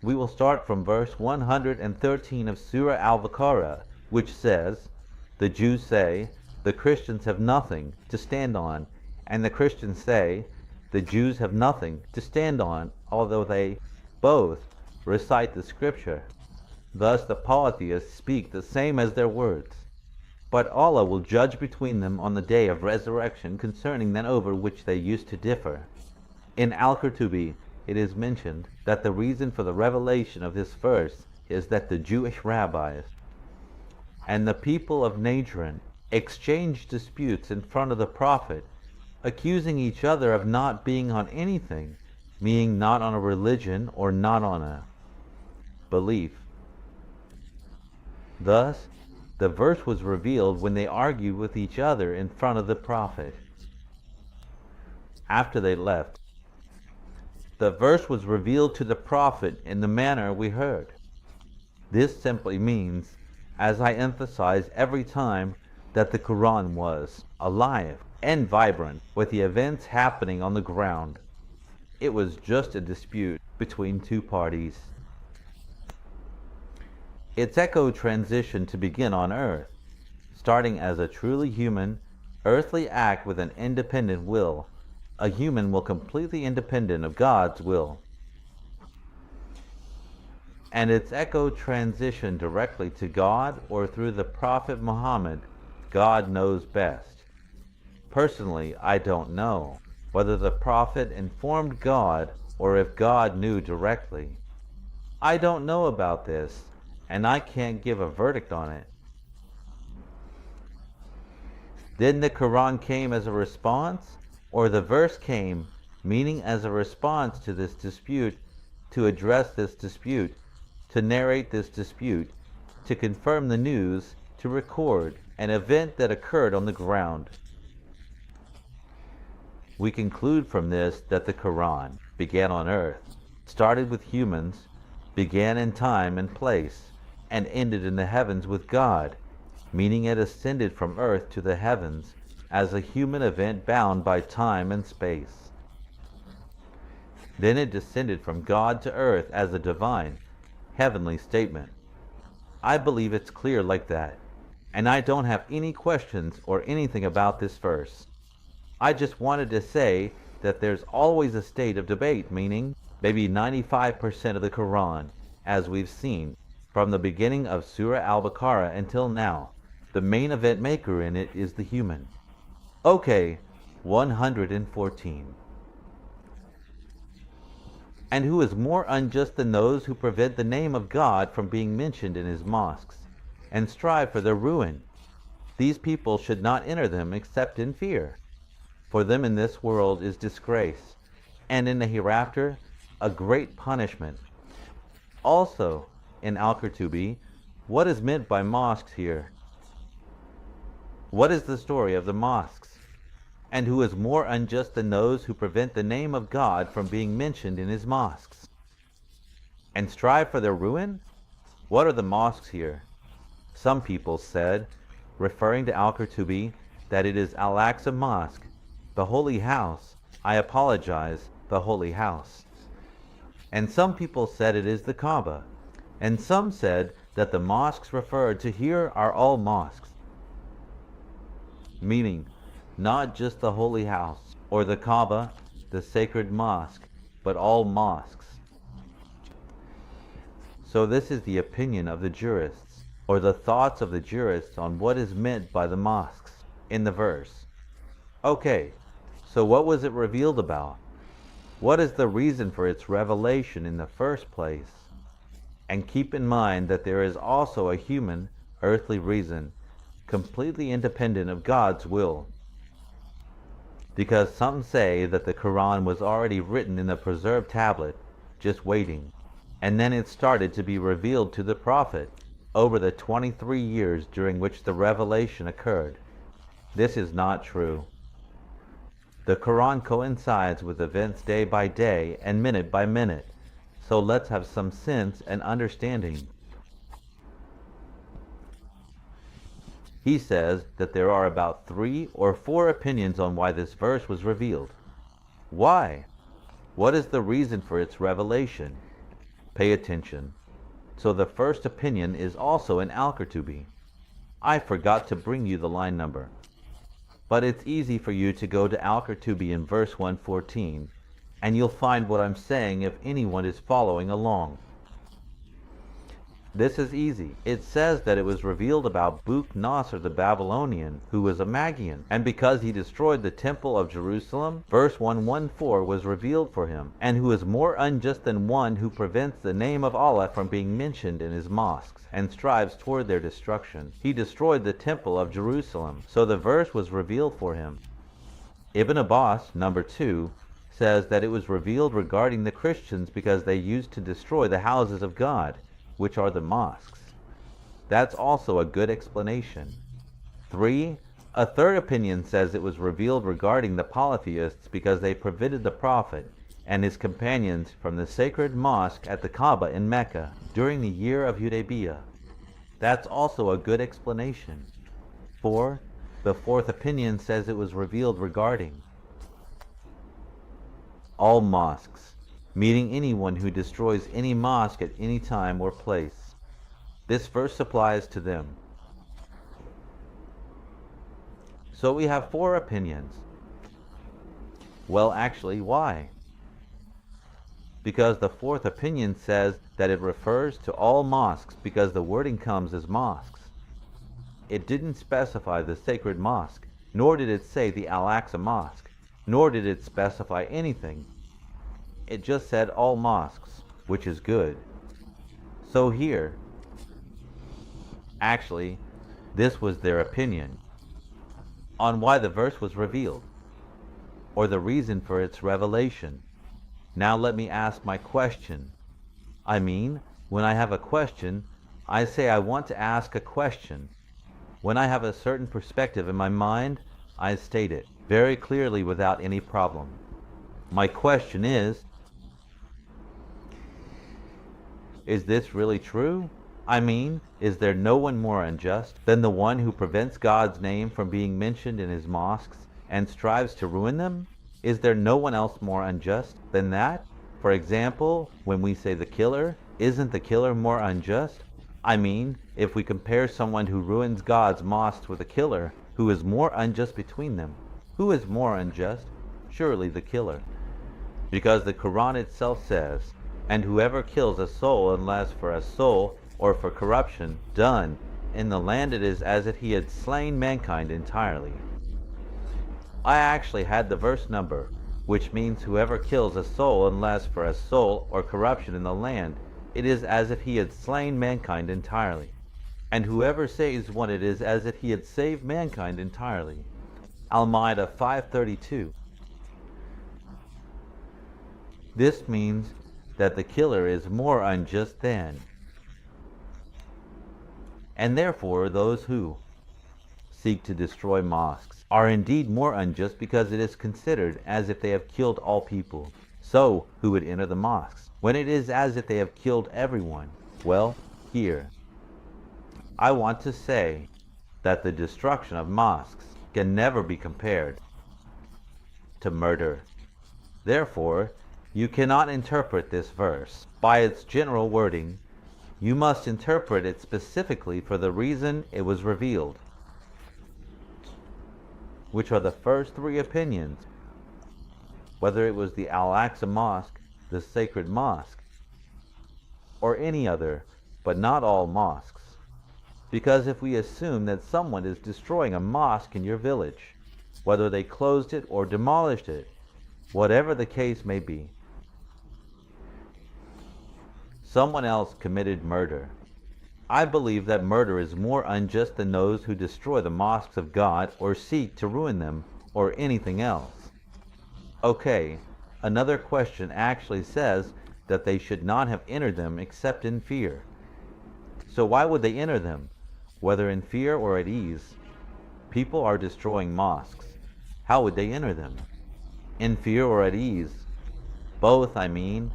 We will start from verse 113 of Surah Al-Baqarah, which says, "The Jews say, the Christians have nothing to stand on, and the Christians say, the Jews have nothing to stand on, although they both recite the scripture. Thus the polytheists speak the same as their words. But Allah will judge between them on the day of resurrection concerning that over which they used to differ." In Al-Qurtubi, it is mentioned that the reason for the revelation of this verse is that the Jewish rabbis and the people of Najran exchanged disputes in front of the Prophet, accusing each other of not being on anything, meaning not on a religion or not on a belief. Thus, the verse was revealed when they argued with each other in front of the Prophet. After they left, the verse was revealed to the Prophet in the manner we heard. This simply means, as I emphasize every time, that the Quran was alive and vibrant with the events happening on the ground. It was just a dispute between two parties. Its echo transitioned to begin on Earth, starting as a truly human, earthly act with an independent will. A human will completely independent of God's will. And its echo transitioned directly to God or through the Prophet Muhammad. God knows best. Personally, I don't know whether the Prophet informed God or if God knew directly. I don't know about this, and I can't give a verdict on it. Then the Quran came as a response, or the verse came, meaning as a response to this dispute, to address this dispute, to narrate this dispute, to confirm the news, to record an event that occurred on the ground. We conclude from this that the Quran began on earth, started with humans, began in time and place, and ended in the heavens with God, meaning it ascended from earth to the heavens as a human event bound by time and space. Then it descended from God to earth as a divine, heavenly statement. I believe it's clear like that, and I don't have any questions or anything about this verse. I just wanted to say that there's always a state of debate, meaning maybe 95% of the Quran, as we've seen, from the beginning of Surah Al-Baqarah until now, the main event maker in it is the human. Okay, 114. And who is more unjust than those who prevent the name of God from being mentioned in his mosques, and strive for their ruin? These people should not enter them except in fear. For them in this world is disgrace, and in the hereafter a great punishment. Also, in Al-Qurtubi, what is meant by mosques here? What is the story of the mosques? And who is more unjust than those who prevent the name of God from being mentioned in his mosques, and strive for their ruin? What are the mosques here? Some people said, referring to Al-Qurtubi, that it is Al-Aqsa Mosque, the holy house. I apologize, the holy house. And some people said it is the Kaaba. And some said that the mosques referred to here are all mosques, meaning not just the holy house or the Kaaba, the sacred mosque, but all mosques. So this is the opinion of the jurists, or the thoughts of the jurists on what is meant by the mosques in the verse. Okay, so what was it revealed about? What is the reason for its revelation in the first place? And keep in mind that there is also a human, earthly reason, completely independent of God's will. Because some say that the Quran was already written in the preserved tablet, just waiting, and then it started to be revealed to the Prophet over the 23 years during which the revelation occurred. This is not true. The Quran coincides with events day by day and minute by minute, so let's have some sense and understanding. He says that there are about 3 or 4 opinions on why this verse was revealed. Why? What is the reason for its revelation? Pay attention. So the first opinion is also in Al-Qurtubi. I forgot to bring you the line number, but it's easy for you to go to Al-Qurtubi in verse 114, and you'll find what I'm saying if anyone is following along. This is easy. It says that it was revealed about Buch-Nasr the Babylonian, who was a Magian, and because he destroyed the temple of Jerusalem, verse 114 was revealed for him, and who is more unjust than one who prevents the name of Allah from being mentioned in his mosques, and strives toward their destruction. He destroyed the temple of Jerusalem, so the verse was revealed for him. Ibn Abbas, number 2, says that it was revealed regarding the Christians because they used to destroy the houses of God, which are the mosques. That's also a good explanation. 3. A third opinion says it was revealed regarding the polytheists because they prevented the Prophet and his companions from the sacred mosque at the Kaaba in Mecca during the year of Hudaybiyah. That's also a good explanation. 4. The fourth opinion says it was revealed regarding all mosques, meaning anyone who destroys any mosque at any time or place. This verse applies to them. So we have 4 opinions. Well, actually, why? Because the fourth opinion says that it refers to all mosques because the wording comes as mosques. It didn't specify the sacred mosque, nor did it say the Al-Aqsa Mosque, nor did it specify anything. It just said all mosques, which is good. So here, actually, this was their opinion on why the verse was revealed, or the reason for its revelation. Now let me ask my question. I mean, when I have a question, I say I want to ask a question. When I have a certain perspective in my mind, I state it very clearly without any problem. My question is this really true? I mean, is there no one more unjust than the one who prevents God's name from being mentioned in his mosques and strives to ruin them? Is there no one else more unjust than that? For example, when we say the killer, isn't the killer more unjust? I mean, if we compare someone who ruins God's mosques with a killer, who is more unjust between them? Who is more unjust? Surely the killer. Because the Quran itself says, "And whoever kills a soul unless for a soul or for corruption done in the land, it is as if he had slain mankind entirely." I actually had the verse number, which means whoever kills a soul unless for a soul or corruption in the land, it is as if he had slain mankind entirely. And whoever saves one, it is as if he had saved mankind entirely. Al-Ma'idah 5:32. This means that the killer is more unjust than, and therefore those who seek to destroy mosques are indeed more unjust because it is considered as if they have killed all people. So, who would enter the mosques when it is as if they have killed everyone? Well, here, I want to say that the destruction of mosques can never be compared to murder. Therefore, you cannot interpret this verse by its general wording. You must interpret it specifically for the reason it was revealed, which are the first 3 opinions, whether it was the Al-Aqsa Mosque, the sacred mosque, or any other, but not all mosques. Because if we assume that someone is destroying a mosque in your village, whether they closed it or demolished it, whatever the case may be, someone else committed murder. I believe that murder is more unjust than those who destroy the mosques of God or seek to ruin them or anything else. Okay, another question actually says that they should not have entered them except in fear. So why would they enter them, whether in fear or at ease? People are destroying mosques. How would they enter them? In fear or at ease? Both, I mean.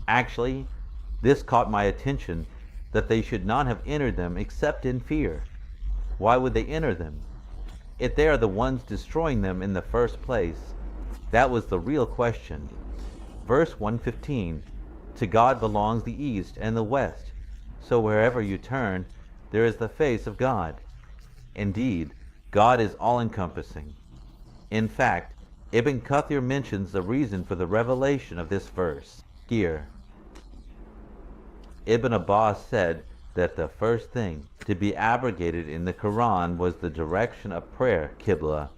Actually, this caught my attention, that they should not have entered them except in fear. Why would they enter them? If they are the ones destroying them in the first place, that was the real question. Verse 115 To God belongs the east and the west. So wherever you turn, there is the face of God. Indeed, God is all-encompassing. In fact, Ibn Kathir mentions the reason for the revelation of this verse here. Ibn Abbas said that the first thing to be abrogated in the Quran was the direction of prayer, Qibla.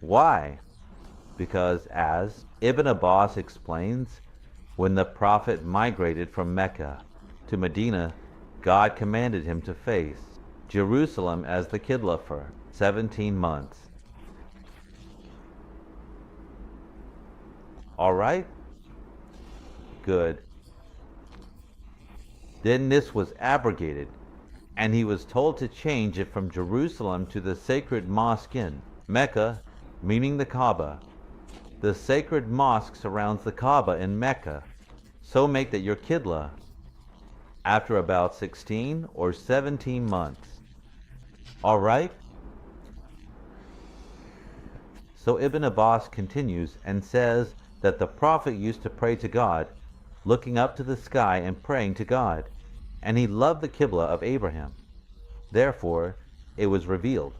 Why? Because, as Ibn Abbas explains, when the Prophet migrated from Mecca to Medina, God commanded him to face Jerusalem as the Qibla for 17 months. All right? Good. Then this was abrogated, and he was told to change it from Jerusalem to the sacred mosque in Mecca, meaning the Kaaba. The sacred mosque surrounds the Kaaba in Mecca, so make that your Qibla after about 16 or 17 months. All right? So Ibn Abbas continues and says that the Prophet used to pray to God, looking up to the sky and praying to God, and he loved the Qibla of Abraham. Therefore, it was revealed.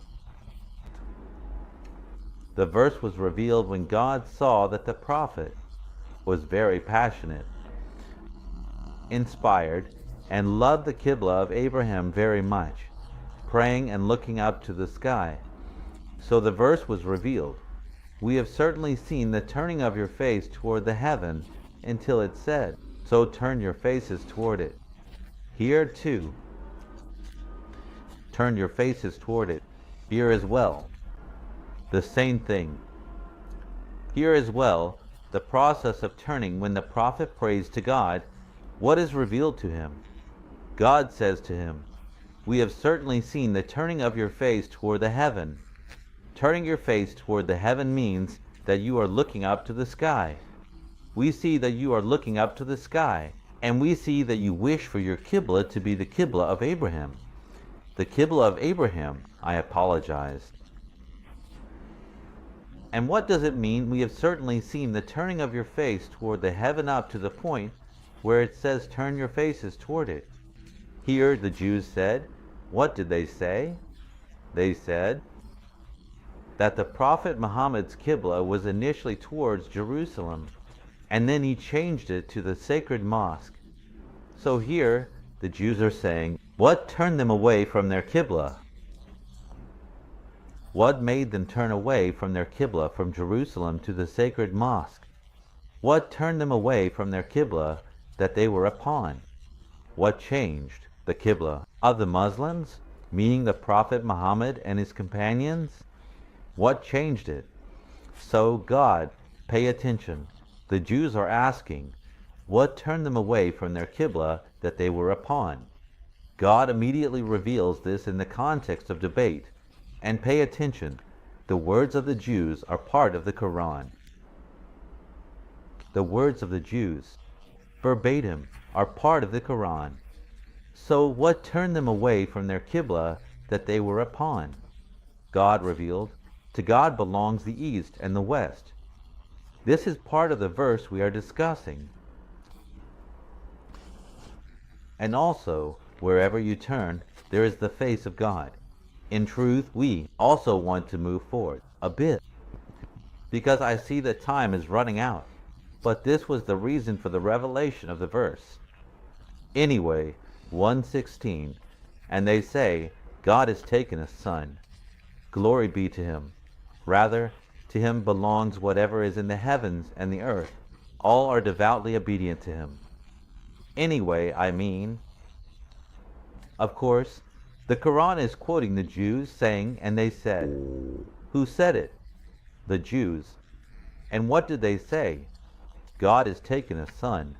The verse was revealed when God saw that the Prophet was very passionate, inspired, and loved the Qibla of Abraham very much, praying and looking up to the sky. So the verse was revealed. We have certainly seen the turning of your face toward the heaven until it said, so turn your faces toward it. Here too, turn your faces toward it. Here as well, the same thing. Here as well, the process of turning when the Prophet prays to God, what is revealed to him? God says to him, we have certainly seen the turning of your face toward the heaven. Turning your face toward the heaven means that you are looking up to the sky. We see that you are looking up to the sky, and we see that you wish for your Qibla to be the Qibla of Abraham. The Qibla of Abraham, I apologize. And what does it mean? We have certainly seen the turning of your face toward the heaven up to the point where it says turn your faces toward it. Here the Jews said, what did they say? They said that the Prophet Muhammad's Qibla was initially towards Jerusalem, and then he changed it to the sacred mosque. So here the Jews are saying, what turned them away from their Qibla? What made them turn away from their Qibla from Jerusalem to the sacred mosque? What turned them away from their Qibla that they were upon? What changed the Qibla of the Muslims, meaning the Prophet Muhammad and his companions? What changed it? So God, pay attention. The Jews are asking, what turned them away from their Qibla that they were upon? God immediately reveals this in the context of debate. And pay attention, the words of the Jews are part of the Quran. The words of the Jews, verbatim, are part of the Quran. So what turned them away from their Qibla that they were upon? God revealed, to God belongs the east and the west. This is part of the verse we are discussing. And also, wherever you turn, there is the face of God. In truth, we also want to move forward a bit, because I see that time is running out. But this was the reason for the revelation of the verse. Anyway, 1:16, and they say, God has taken a son. Glory be to him. Rather, to him belongs whatever is in the heavens and the earth. All are devoutly obedient to him. Anyway, I mean, of course, the Quran is quoting the Jews saying, and they said. Who said it? The Jews. And what did they say? God has taken a son.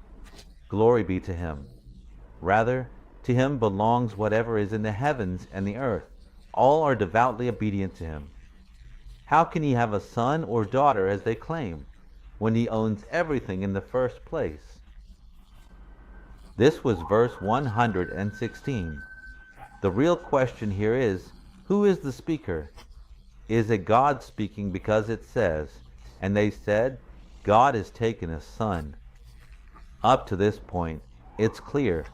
Glory be to him. Rather, to him belongs whatever is in the heavens and the earth. All are devoutly obedient to him. How can he have a son or daughter as they claim, when he owns everything in the first place? This was verse 116. The real question here is, who is the speaker? Is it God speaking because it says, and they said, God has taken a son? Up to this point, it's clear.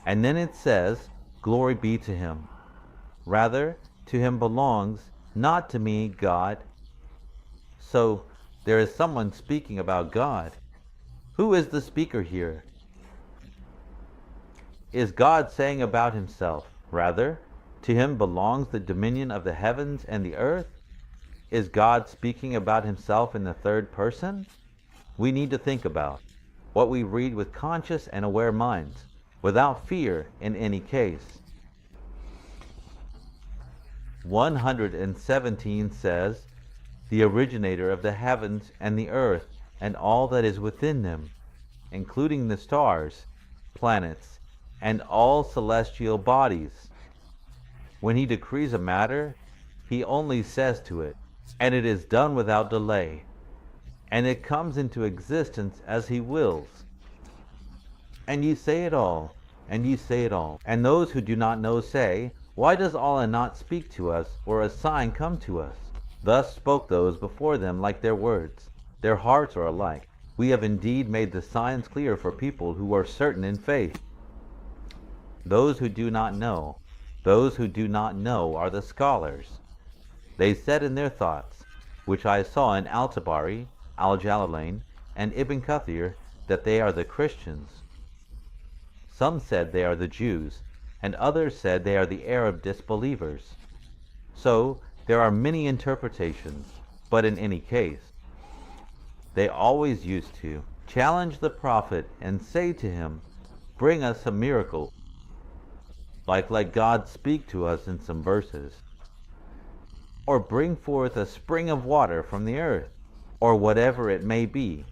And then it says, "Glory be to him." Rather, to him belongs, not to me, God. So, there is someone speaking about God. Who is the speaker here? Is God saying about himself, rather, to him belongs the dominion of the heavens and the earth? Is God speaking about himself in the third person? We need to think about what we read with conscious and aware minds, without fear in any case. 117 says, "The originator of the heavens and the earth and all that is within them, including the stars, planets, and all celestial bodies." When he decrees a matter, he only says to it, and it is done without delay, and it comes into existence as he wills. And ye say it all, and ye say it all. And those who do not know say, "Why does Allah not speak to us, or a sign come to us?" Thus spoke those before them like their words. Their hearts are alike. We have indeed made the signs clear for people who are certain in faith. Those who do not know are the scholars. They said in their thoughts, which I saw in Al-Tabari, Al-Jalalain, and Ibn Kathir, that they are the Christians. Some said they are the Jews, and others said they are the Arab disbelievers. So there are many interpretations, but in any case, they always used to challenge the Prophet and say to him, "Bring us a miracle." Like let God speak to us in some verses. Or bring forth a spring of water from the earth, or whatever it may be.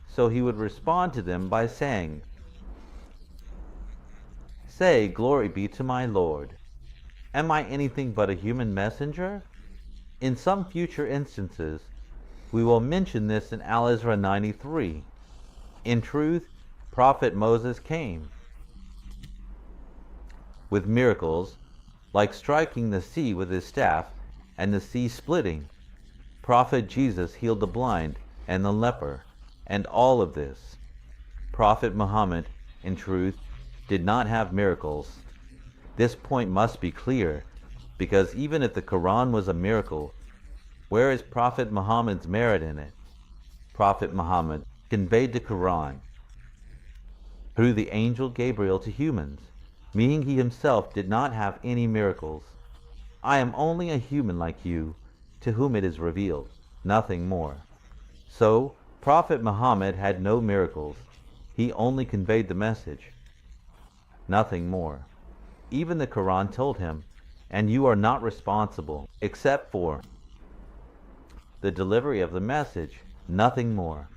So he would respond to them by saying, "Say, glory be to my Lord. Am I anything but a human messenger?" In some future instances, we will mention this in Al-Isra 93. In truth, Prophet Moses came with miracles, like striking the sea with his staff, and the sea splitting. Prophet Jesus healed the blind and the leper, and all of this. Prophet Muhammad, in truth, did not have miracles. This point must be clear, because even if the Quran was a miracle, where is Prophet Muhammad's merit in it? Prophet Muhammad conveyed the Quran through the angel Gabriel to humans, meaning he himself did not have any miracles. I am only a human like you, to whom it is revealed, nothing more. So, Prophet Muhammad had no miracles. He only conveyed the message, nothing more. Even the Quran told him, "And you are not responsible, except for the delivery of the message, nothing more."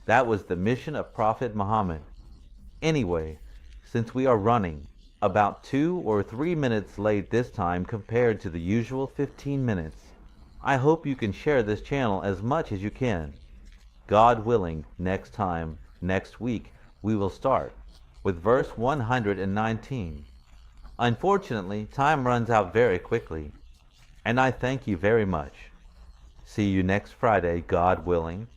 That was the mission of Prophet Muhammad. Anyway, since we are running about 2 or 3 minutes late this time compared to the usual 15 minutes, I hope you can share this channel as much as you can. God willing, next week, we will start with verse 119. Unfortunately, time runs out very quickly, and I thank you very much. See you next Friday, God willing.